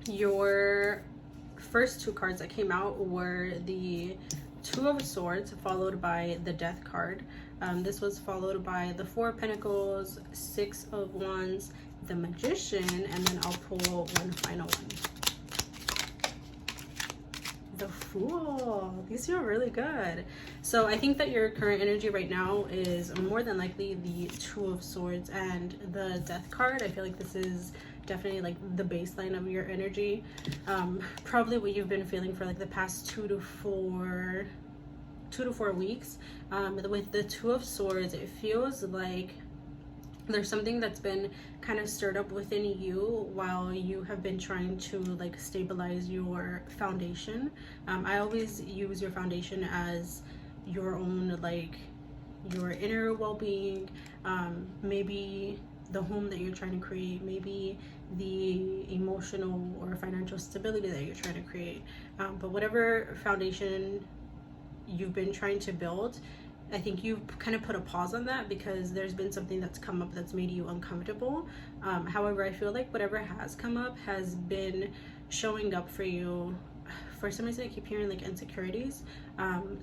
your first two cards that came out were the Two of Swords followed by the Death card. This was followed by the Four of Pentacles, Six of Wands, the Magician, and then I'll pull one final one. The Fool. These feel really good. So I think that your current energy right now is more than likely the Two of Swords and the Death card. I feel like this is definitely like the baseline of your energy. Probably what you've been feeling for like the past 2 to 4 weeks. With the Two of Swords, it feels like there's something that's been kind of stirred up within you while you have been trying to like stabilize your foundation. I always use your foundation as your own, like your inner well-being, maybe the home that you're trying to create, maybe the emotional or financial stability that you're trying to create. But whatever foundation you've been trying to build, I think you've kind of put a pause on that because there's been something that's come up that's made you uncomfortable. However, I feel like whatever has come up has been showing up for you. For some reason, I keep hearing like insecurities.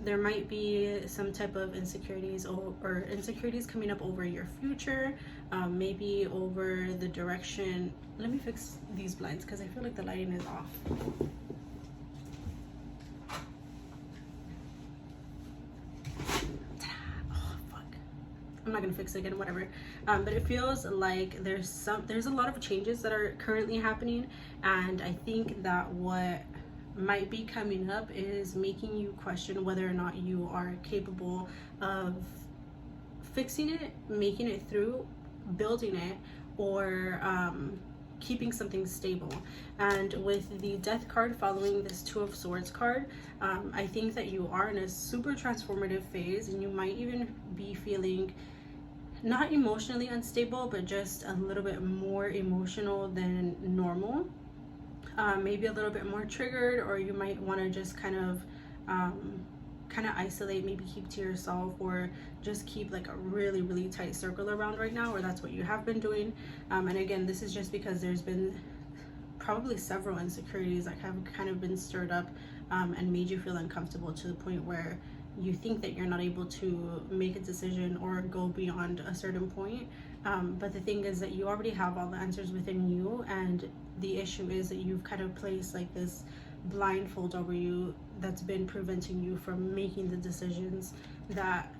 There might be some type of insecurities or insecurities coming up over your future, maybe over the direction. Let me fix these blinds because I feel like the lighting is off. I'm not gonna fix it again, whatever. But it feels like there's a lot of changes that are currently happening, and I think that what might be coming up is making you question whether or not you are capable of fixing it, making it through, building it, or keeping something stable. And with the Death card following this Two of Swords card, I think that you are in a super transformative phase, and you might even be feeling not emotionally unstable, but just a little bit more emotional than normal. Maybe a little bit more triggered, or you might want to just kind of isolate, maybe keep to yourself, or just keep like a really, really tight circle around right now, or that's what you have been doing. And again, this is just because there's been probably several insecurities that have kind of been stirred up and made you feel uncomfortable to the point where you think that you're not able to make a decision or go beyond a certain point. But the thing is that you already have all the answers within you, and the issue is that you've kind of placed like this blindfold over you that's been preventing you from making the decisions that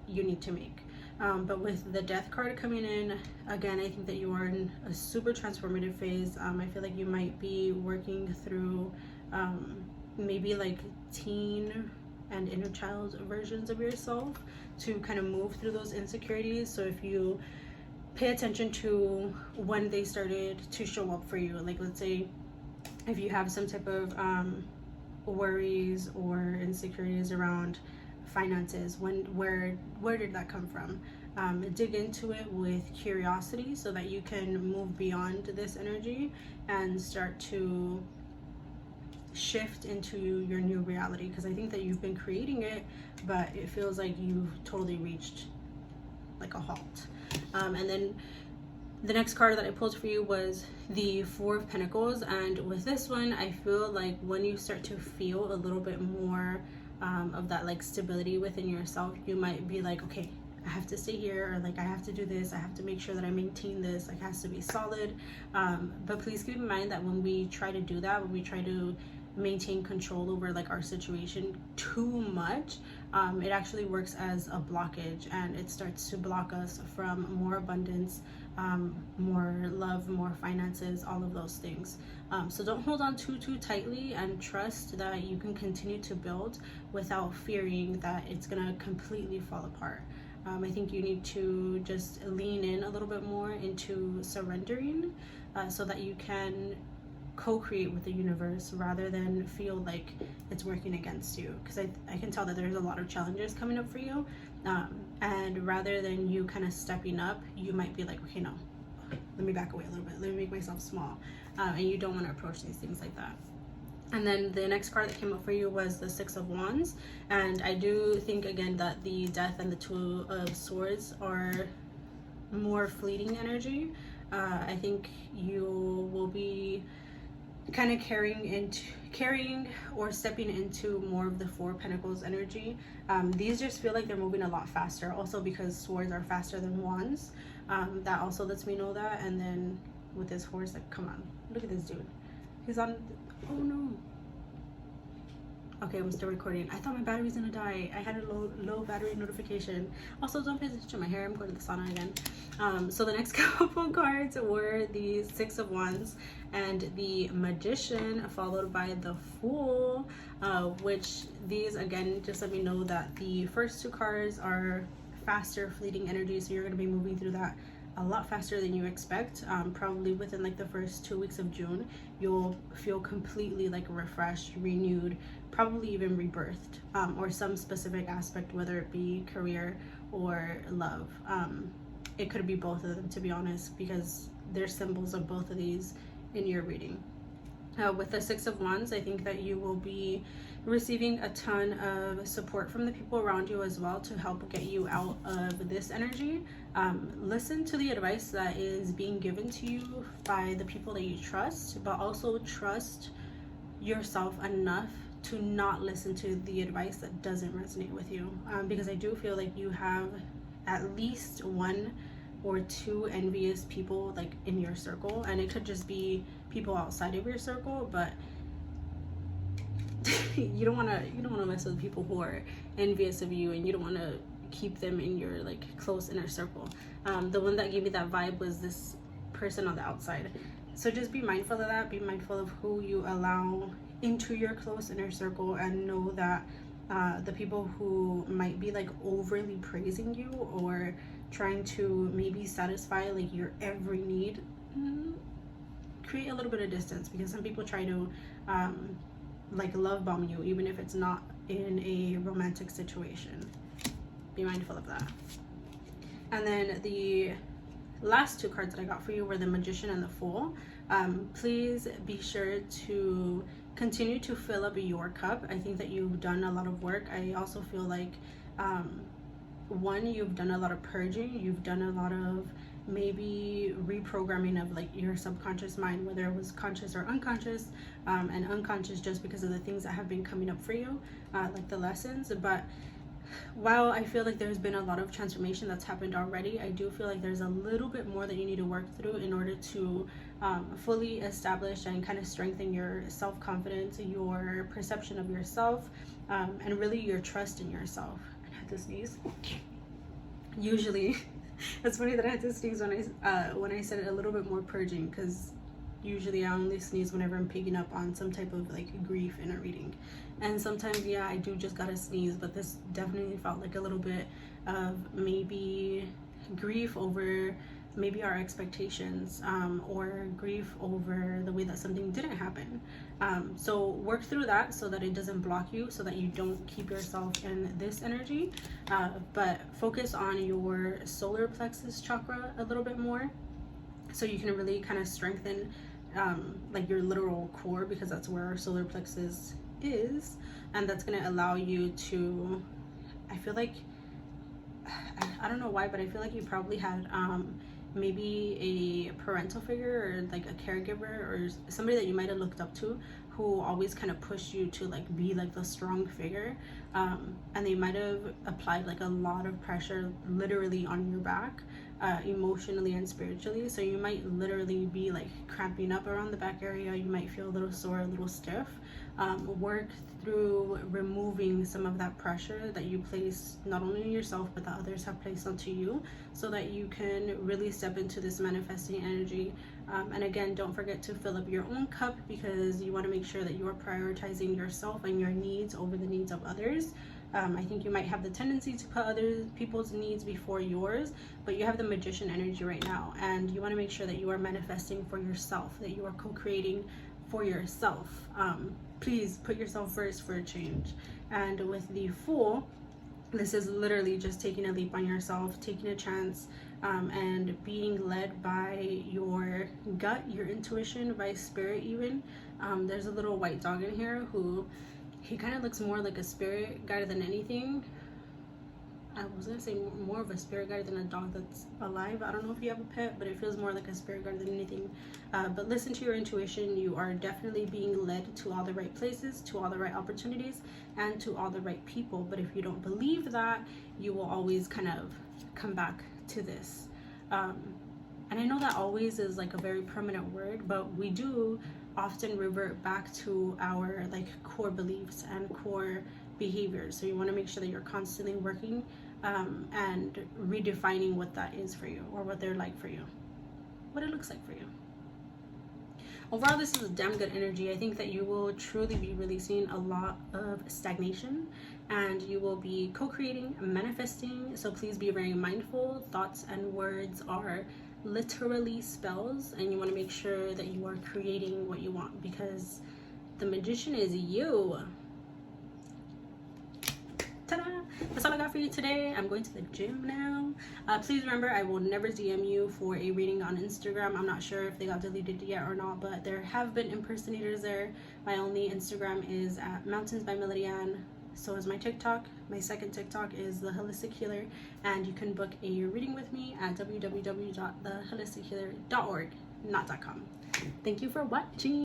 you need to make. But with the Death card coming in, again, I think that you are in a super transformative phase. I feel like you might be working through maybe like teen and inner child versions of yourself to kind of move through those insecurities. So if you pay attention to when they started to show up for you, like let's say if you have some type of worries or insecurities around finances, where did that come from? Dig into it with curiosity so that you can move beyond this energy and start to shift into your new reality, because I think that you've been creating it, but it feels like you've totally reached like a halt. And then the next card that I pulled for you was the Four of Pentacles, and with this one, I feel like when you start to feel a little bit more of that like stability within yourself, you might be like, okay, I have to stay here, or like I have to do this, I have to make sure that I maintain this, like it has to be solid. But please keep in mind that when we try to do that, when we try to maintain control over like our situation too much, it actually works as a blockage, and it starts to block us from more abundance, more love, more finances, all of those things. So don't hold on too tightly, and trust that you can continue to build without fearing that it's gonna completely fall apart. I think you need to just lean in a little bit more into surrendering, so that you can co-create with the universe rather than feel like it's working against you, because I can tell that there's a lot of challenges coming up for you, and rather than you kind of stepping up, you might be like, okay, no, let me back away a little bit, let me make myself small, and you don't want to approach these things like that. And then the next card that came up for you was the Six of Wands, and I do think again that the Death and the Two of Swords are more fleeting energy. I think you will be kind of carrying or stepping into more of the Four of Pentacles energy. These just feel like they're moving a lot faster, also because swords are faster than wands. That also lets me know that. And then with this horse, like, come on, look at this dude, he's on, oh no. Okay, I'm still recording. I thought my battery was gonna die. I had a low battery notification. Also, don't pay attention to my hair. I'm going to the sauna again. So the next couple cards were the Six of Wands and the Magician, followed by the Fool, which these, again, just let me know that the first two cards are faster, fleeting energy. So you're gonna be moving through that a lot faster than you expect. Probably within like the first 2 weeks of June, you'll feel completely like refreshed, renewed, probably even rebirthed, or some specific aspect, whether it be career or love. It could be both of them, to be honest, because there's symbols of both of these in your reading. With the Six of Wands, I think that you will be receiving a ton of support from the people around you as well to help get you out of this energy. Listen to the advice that is being given to you by the people that you trust, but also trust yourself enough to not listen to the advice that doesn't resonate with you, because I do feel like you have at least one or two envious people like in your circle, and it could just be people outside of your circle, but you don't want to mess with people who are envious of you, and you don't want to keep them in your like close inner circle. The one that gave me that vibe was this person on the outside. So just be mindful of that. Be mindful of who you allow into your close inner circle, and know that the people who might be like overly praising you or trying to maybe satisfy like your every need, create a little bit of distance, because some people try to like love bomb you even if it's not in a romantic situation. Be mindful of that. And then the last two cards that I got for you were the Magician and the Fool. Please be sure to continue to fill up your cup. I think that you've done a lot of work. I also feel like one, you've done a lot of purging, you've done a lot of maybe reprogramming of like your subconscious mind, whether it was conscious or unconscious, and unconscious just because of the things that have been coming up for you, like the lessons. But while I feel like there's been a lot of transformation that's happened already, I do feel like there's a little bit more that you need to work through in order to fully establish and kind of strengthen your self-confidence, your perception of yourself, and really your trust in yourself. I had to sneeze. Usually, it's funny that I had to sneeze when I said a little bit more purging, because usually I only sneeze whenever I'm picking up on some type of like grief in a reading. And sometimes, yeah, I do just gotta sneeze, but this definitely felt like a little bit of maybe grief over maybe our expectations, or grief over the way that something didn't happen. So work through that so that it doesn't block you, so that you don't keep yourself in this energy, but focus on your solar plexus chakra a little bit more, so you can really kind of strengthen like your literal core, because that's where our solar plexus is, and that's going to allow you to, I feel like, I don't know why, but I feel like you probably had maybe a parental figure or like a caregiver or somebody that you might have looked up to, who always kind of pushed you to like be like the strong figure, and they might have applied like a lot of pressure literally on your back, emotionally and spiritually. So you might literally be like cramping up around the back area, you might feel a little sore, a little stiff. Work through removing some of that pressure that you place not only on yourself but that others have placed onto you, so that you can really step into this manifesting energy. And again, don't forget to fill up your own cup, because you want to make sure that you are prioritizing yourself and your needs over the needs of others. I think you might have the tendency to put other people's needs before yours, but you have the Magician energy right now, and you want to make sure that you are manifesting for yourself, that you are co-creating for yourself. Please put yourself first for a change. And with the Fool, this is literally just taking a leap on yourself, taking a chance, and being led by your gut, your intuition, by spirit even. There's a little white dog in here who, he kind of looks more like a spirit guide than anything. I was gonna say more of a spirit guide than a dog that's alive. I don't know if you have a pet, but it feels more like a spirit guide than anything. But listen to your intuition. You are definitely being led to all the right places, to all the right opportunities, and to all the right people. But if you don't believe that, you will always kind of come back to this. And I know that always is like a very permanent word, but we do often revert back to our like core beliefs and core behaviors. So you want to make sure that you're constantly working and redefining what that is for you, or what they're like for you, what it looks like for you. Overall, this is a damn good energy. I think that you will truly be releasing a lot of stagnation, and you will be co-creating, manifesting. So please be very mindful. Thoughts and words are literally spells, and you want to make sure that you are creating what you want, because the magician is you. Ta-da! That's all I got for you today. I'm going to the gym now. Please remember, I will never DM you for a reading on Instagram. I'm not sure if they got deleted yet or not, but there have been impersonators there. My only Instagram is at Mountains by Melodianne. So is my TikTok. My second TikTok is The Holistic Healer, and you can book a reading with me at www.theholistichealer.org, not .com. Thank you for watching.